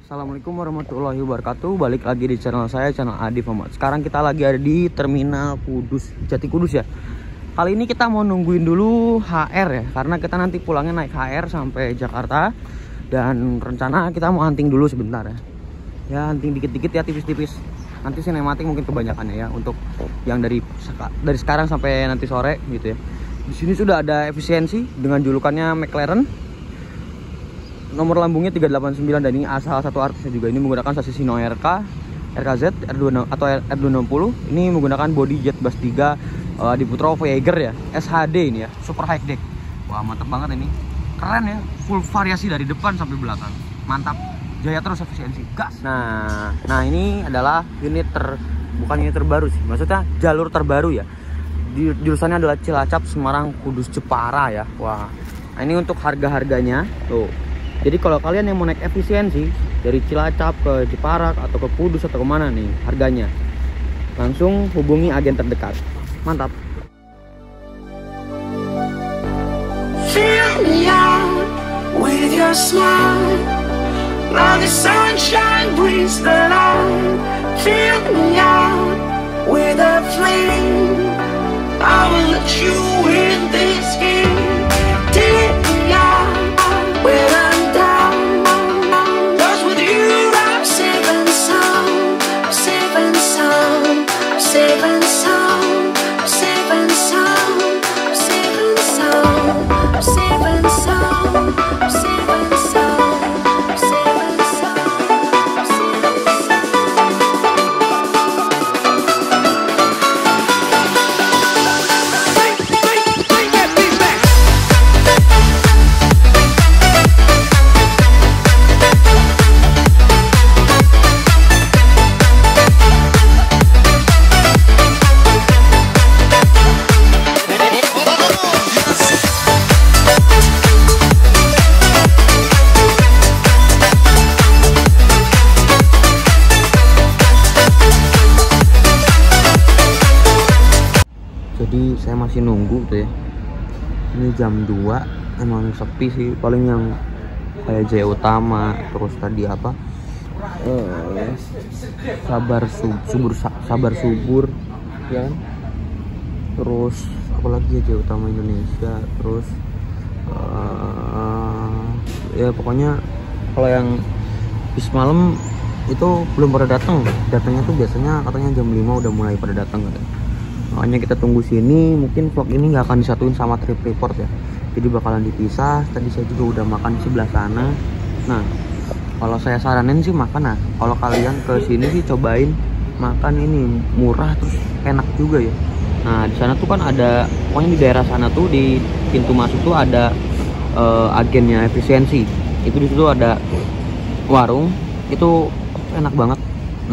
Assalamualaikum warahmatullahi wabarakatuh. Balik lagi di channel saya, channel Adi Muhammad. Sekarang kita lagi ada di Terminal Kudus, Jati Kudus ya. Kali ini kita mau nungguin dulu HR ya, karena kita nanti pulangnya naik HR sampai Jakarta. Dan rencana kita mau hunting dulu sebentar ya. Ya hunting dikit-dikit ya, tipis-tipis. Nanti sinematik mungkin kebanyakannya ya, untuk yang dari sekarang sampai nanti sore gitu ya. Di sini sudah ada efisiensi dengan julukannya McLaren. Nomor lambungnya 389 dan ini salah satu artisnya juga. Ini menggunakan sasis Hino RK, RKZ, R2 atau R260. Ini menggunakan body jet bus 3 di Putro Voyager ya, SHD ini ya, super high deck. Wah mantap banget ini, keren ya, full variasi dari depan sampai belakang, mantap. Jaya terus efisiensi, gas. Nah ini adalah bukan unit terbaru sih, maksudnya jalur terbaru ya. Jurusannya adalah Cilacap, Semarang, Kudus, Jepara ya. Wah, nah ini untuk harga-harganya tuh. Jadi kalau kalian yang mau naik efisiensi dari Cilacap ke Jepara atau ke Kudus atau kemana nih harganya, langsung hubungi agen terdekat. Mantap. Fill me out with your smile, now the sunshine brings the light. Fill me out with a flame, I will let you in this game. Take me out when I'm down, 'cause with you I'm safe and sound. I'm safe and sound. I'm safe and sound. I'm safe and sound. I'm safe and sound. I'm safe and sound. I'm safe and sound. I'm safe and sound. I'm safe and Jadi saya masih nunggu tuh ya. Ini jam 2, emang sepi sih. Paling yang kayak Jaya Utama, terus tadi apa? Sabar subur ya kan? Terus apa lagi ya, Jaya Utama Indonesia. Terus ya pokoknya kalau yang bis malam itu belum pada datang. Datangnya tuh biasanya katanya jam 5 udah mulai pada datang katanya. Makanya kita tunggu sini. Mungkin vlog ini nggak akan disatuin sama trip report ya, jadi bakalan dipisah. Tadi saya juga udah makan di sebelah sana. Nah kalau saya saranin sih makan, nah kalau kalian ke sini sih cobain makan ini, murah terus enak juga ya. Nah di sana tuh kan ada, pokoknya di daerah sana tuh di pintu masuk tuh ada agennya efisiensi. Itu di situ ada warung, itu enak banget,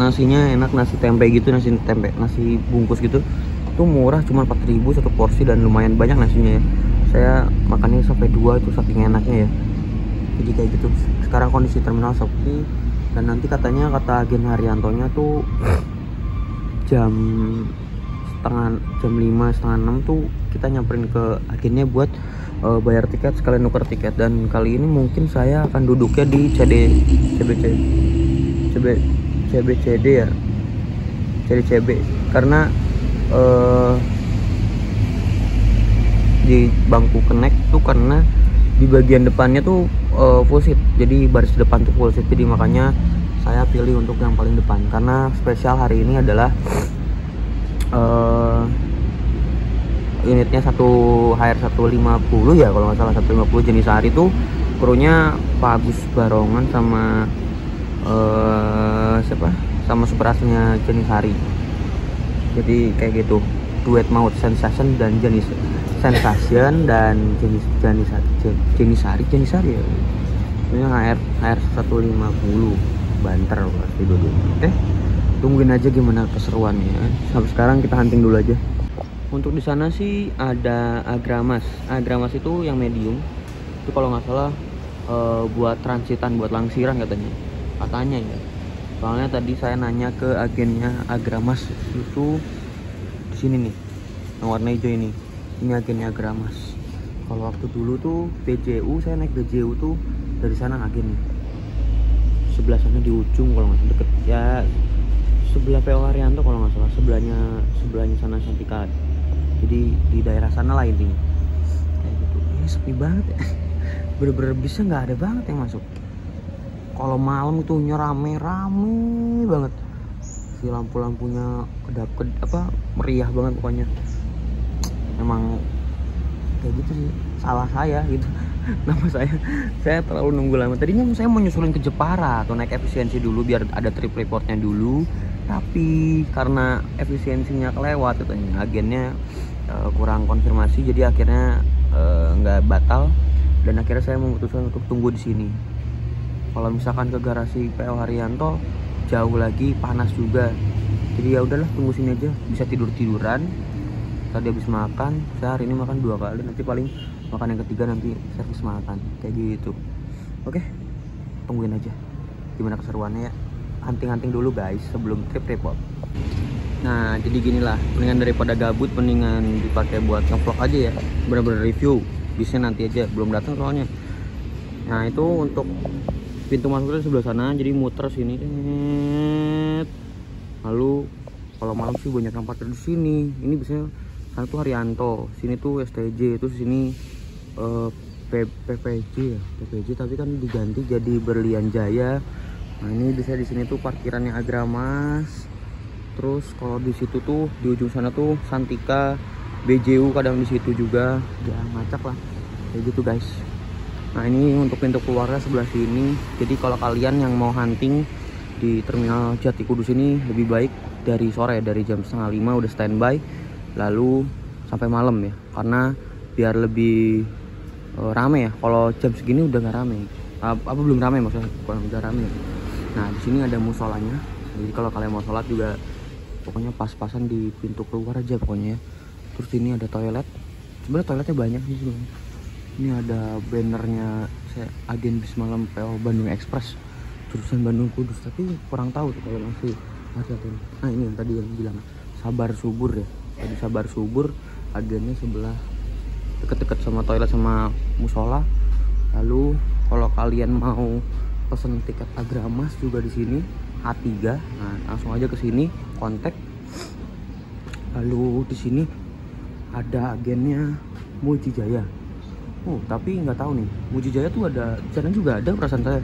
nasinya enak, nasi tempe gitu, nasi bungkus gitu. Itu murah, cuma 4.000 satu porsi dan lumayan banyak nasinya ya. Saya makannya sampai 2 itu saking enaknya ya. Jadi kayak gitu. Sekarang kondisi terminal sepi dan nanti katanya kata agen Haryantonya tuh jam 5, setengah 6 tuh kita nyamperin ke agennya buat bayar tiket sekalian nuker tiket. Dan kali ini mungkin saya akan duduknya di CBCD ya, CDCB, karena di bangku connect tuh, karena di bagian depannya tuh full seat, jadi baris depan tuh full seat. Jadi makanya saya pilih untuk yang paling depan, karena spesial hari ini adalah unitnya HR150 ya kalau nggak salah, 150 jenis hari tuh krunya Pak Agus Barongan sama sama superasnya jenis hari. Jadi kayak gitu, duet maut sensation dan jenis sensation dan jenis hari ya. Ini HR150 banter pasti dulu. Oke, tungguin aja gimana keseruannya. Sampai sekarang kita hunting dulu aja. Untuk di sana sih ada Agramas. Agramas itu yang medium. Itu kalau nggak salah buat transitan, buat langsiran katanya ya. Soalnya tadi saya nanya ke agennya Agramas itu di sini nih, yang warna hijau ini agennya Agramas. Kalau waktu dulu tuh PJU, saya naik PJU tuh dari sana agen sebelah sana di ujung kalau nggak salah, deket ya sebelah PO Haryanto kalau nggak salah, sebelahnya sana Santika. Jadi di daerah sana lah intinya. Kayak gitu. Ini sepi banget ya. Bener-bener bisa nggak ada banget yang masuk. Kalau malam tuh rame banget. Si lampu-lampunya meriah banget pokoknya. Emang kayak gitu sih, salah saya gitu. Nama saya terlalu nunggu lama. Tadinya saya mau nyusulin ke Jepara atau naik efisiensi dulu biar ada trip reportnya dulu, tapi karena efisiensinya kelewat katanya agennya kurang konfirmasi, jadi akhirnya nggak batal, dan akhirnya saya memutuskan untuk tunggu di sini. Kalau misalkan ke garasi PO Haryanto jauh lagi, panas juga, jadi ya udahlah tunggu sini aja, bisa tiduran. Tadi habis makan, saya hari ini makan 2 kali, nanti paling makan yang ketiga nanti servis makan kayak gitu. Oke, tungguin aja gimana keseruannya ya. Hunting dulu guys sebelum trip report. Nah jadi gini lah, mendingan daripada gabut mendingan dipakai buat ngevlog aja ya, bener-bener review. Bisnya nanti aja, belum datang soalnya. Nah itu untuk pintu masuknya sebelah sana, jadi muter sini, lalu kalau malam sih banyak yang parkir di sini. Ini biasanya sana tuh Haryanto, sini tuh STJ, itu sini PPJ ya, PPJ tapi kan diganti jadi Berlian Jaya. Nah ini bisa di sini tuh parkirannya Agramas. Terus kalau di situ tuh di ujung sana tuh Santika, BJU kadang di situ juga, ya ngacak lah kayak gitu guys. Nah ini untuk pintu keluarnya sebelah sini. Jadi kalau kalian yang mau hunting di terminal Jati Kudus ini lebih baik dari sore, dari jam 4:30 udah standby, lalu sampai malam ya, karena biar lebih rame ya. Kalau jam segini udah nggak rame, belum rame maksudnya, bukan udah rame. Nah di sini ada musolanya, jadi kalau kalian mau sholat juga pokoknya pas-pasan di pintu keluar aja pokoknya ya. Terus ini ada toilet, sebenarnya toiletnya banyak sih sebenarnya. Ini ada bannernya agen bis malam PO Bandung Express jurusan Bandung Kudus, tapi kurang tahu tuh kalau masih ada. Nah ini yang tadi yang bilang Sabar Subur ya, tadi Sabar Subur agennya sebelah deket-deket sama toilet sama musola. Lalu kalau kalian mau pesen tiket Agramas juga di sini A3, nah langsung aja ke sini kontak. Lalu di sini ada agennya Muji Jaya. Oh tapi nggak tahu nih, Muji Jaya tuh ada di sana juga ada, perasaan saya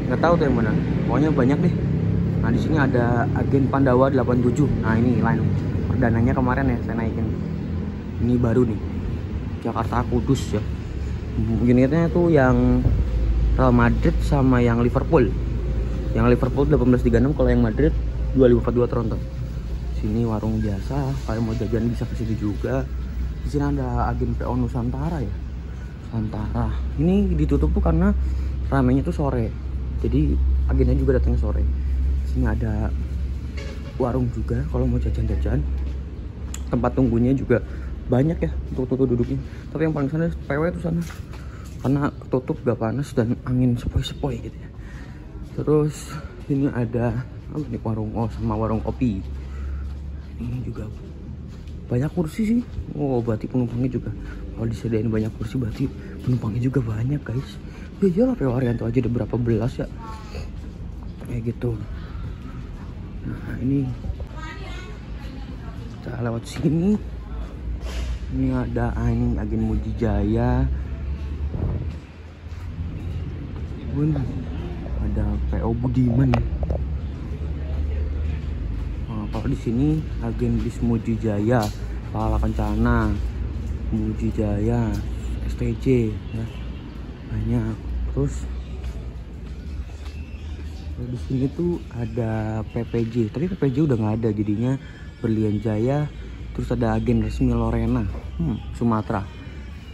nggak tahu tuh yang mana, pokoknya banyak deh. Nah di sini ada agen Pandawa 87. Nah ini line perdananya kemarin ya saya naikin, ini baru nih Jakarta Kudus ya. Unitnya tuh yang Real Madrid sama yang Liverpool. Yang Liverpool 1836, kalau yang Madrid 2542 Toronto. Sini warung biasa, kalian mau jajan bisa ke sini juga. Di sini ada agen PO Nusantara ya. Nusantara. Ini ditutup tuh karena ramenya tuh sore. Jadi agennya juga datangnya sore. Sini ada warung juga kalau mau jajan-jajan. Tempat tunggunya juga banyak ya untuk duduknya. Tapi yang paling sana PW itu sana, karena tutup gak panas dan angin sepoi-sepoi gitu ya. Terus ini ada ini warung sama warung kopi. Ini juga banyak kursi sih. Oh berarti penumpangnya juga, kalau disediain banyak kursi berarti penumpangnya juga banyak guys. Ya iyalah PO Haryanto aja ada berapa belas ya, kayak gitu. Nah ini kita lewat sini. Ini ada agen Muji Jaya. Ada PO Budiman. Nah, kalau di sini agen bis Muji Jaya, Pahala Kencana, Muji Jaya, STJ ya. Banyak. Terus di sini tuh ada PPJ, tapi PPJ udah nggak ada, jadinya Berlian Jaya. Terus ada agen resmi Lorena, Sumatera.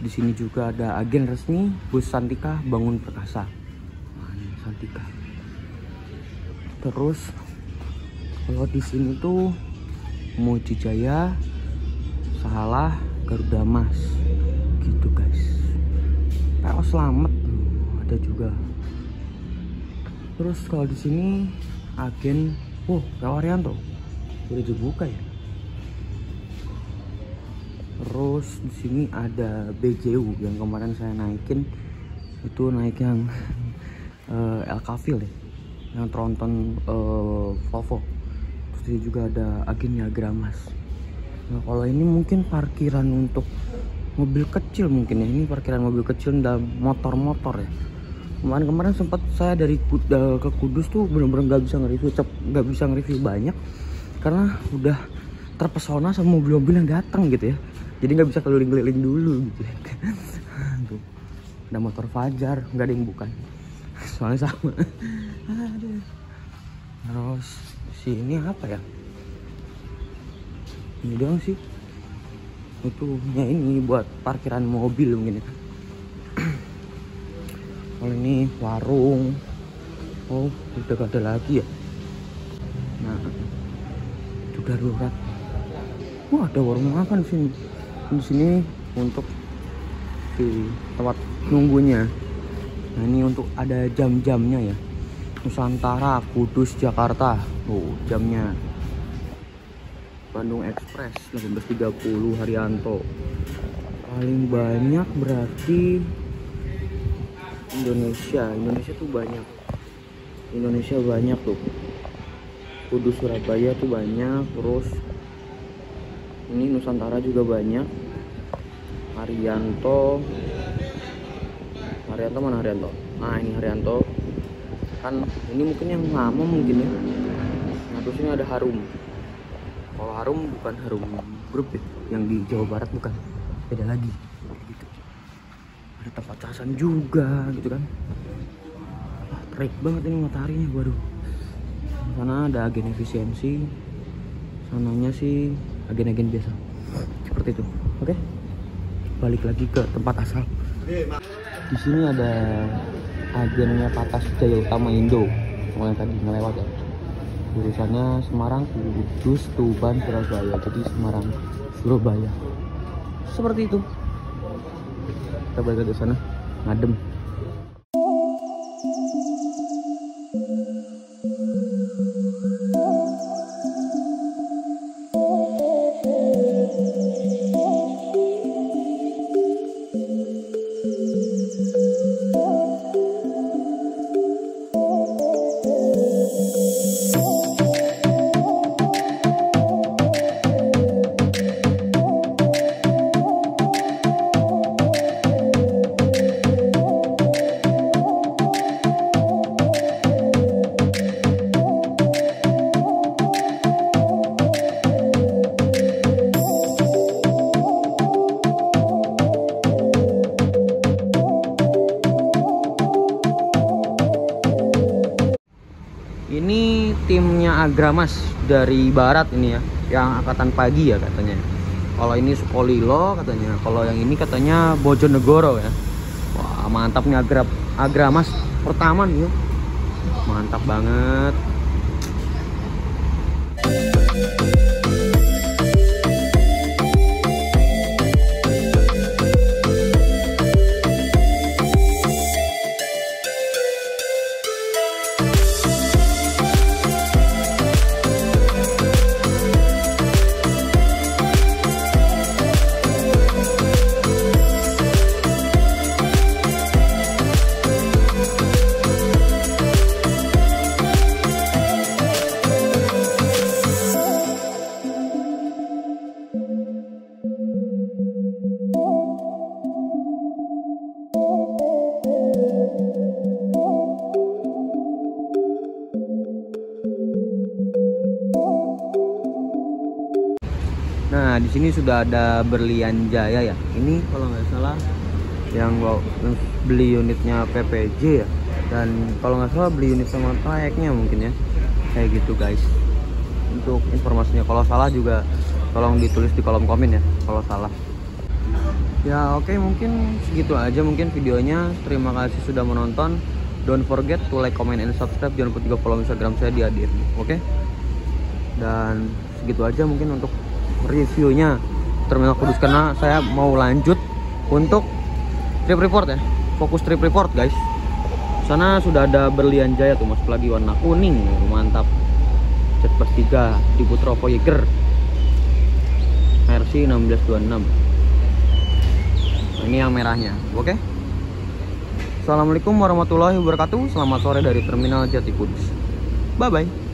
Di sini juga ada agen resmi bus Santika Bangun Perkasa. Nah, ini Santika. Terus kalau di sini tuh Muji Jaya, Salah, Garuda Mas, gitu guys. PO Slamet ada juga. Terus kalau di sini agen, PO Haryanto udah dibuka ya. Terus di sini ada BJU yang kemarin saya naikin, itu naik yang El Kafil ya. yang tronton Volvo. Terus ini juga ada agen Agramas. Nah kalau ini mungkin parkiran untuk mobil kecil mungkin ya. Ini parkiran mobil kecil dan motor-motor ya. Kemarin sempat saya dari ke Kudus tuh bener-bener nggak bisa nge-review banyak karena udah terpesona sama mobil-mobil yang datang gitu ya. Jadi nggak bisa keliling-keliling dulu gitu ya. Tuh, ada motor Fajar, nggak ada yang bukan. Soalnya sama. Aduh. Terus sini apa ya? Ini doang sih. Itu ya ini buat parkiran mobil mungkin ya. Kalau ini warung. Oh, udah gak ada lagi ya. Nah, itu darurat. Wah, ada warung makan di sini. Di sini untuk di tempat nunggunya. Nah, ini untuk ada jam-jamnya ya. Nusantara, Kudus, Jakarta. Oh, jamnya. Bandung Express 18.30 Haryanto. Paling banyak berarti Indonesia tuh banyak. Indonesia banyak tuh. Kudus Surabaya tuh banyak. Terus ini Nusantara juga banyak. Haryanto mana Haryanto? Nah ini Haryanto. Kan ini mungkin yang lama mungkin ya. Nah terus ini ada Harum. Kalau Harum bukan Harum Group ya. Yang di Jawa Barat bukan. Beda lagi. Ada tempat casan juga gitu kan. Terik banget ini mataharinya, waduh. Sana ada agen efisiensi, sananya sih agen-agen biasa seperti itu. Oke, balik lagi ke tempat asal. Di sini ada agennya Patas Jaya Utama Indo, yang tadi ngelewat ya. Jurusannya Semarang, Kudus, Tuban, Surabaya. Jadi Semarang, Surabaya. Seperti itu. Kita balik ke sana, ngadem. Ini timnya Agramas dari barat ini ya, yang angkatan pagi ya katanya. Kalau ini Sukolilo katanya, kalau yang ini katanya Bojonegoro ya. Wah mantap nih Agramas pertama nih ya. Mantap banget. Nah, di sini sudah ada Berlian Jaya ya. Ini kalau nggak salah yang beli unitnya PPJ ya. Dan kalau nggak salah beli unit sama trayeknya mungkin ya. Kayak gitu guys. Untuk informasinya, kalau salah juga tolong ditulis di kolom komen ya kalau salah. Ya oke, mungkin segitu aja mungkin videonya. Terima kasih sudah menonton. Don't forget to like, comment, and subscribe. Jangan lupa juga follow Instagram saya di Adir. Oke. Dan segitu aja mungkin untuk reviewnya Terminal Kudus, karena saya mau lanjut untuk trip report ya. Fokus trip report guys. Sana sudah ada Berlian Jaya tuh, masuk lagi warna kuning, mantap. Jet plus 3 di Putra Voyager RC 1626. Nah, ini yang merahnya. Oke. Assalamualaikum warahmatullahi wabarakatuh. Selamat sore dari Terminal Jati Kudus. Bye bye.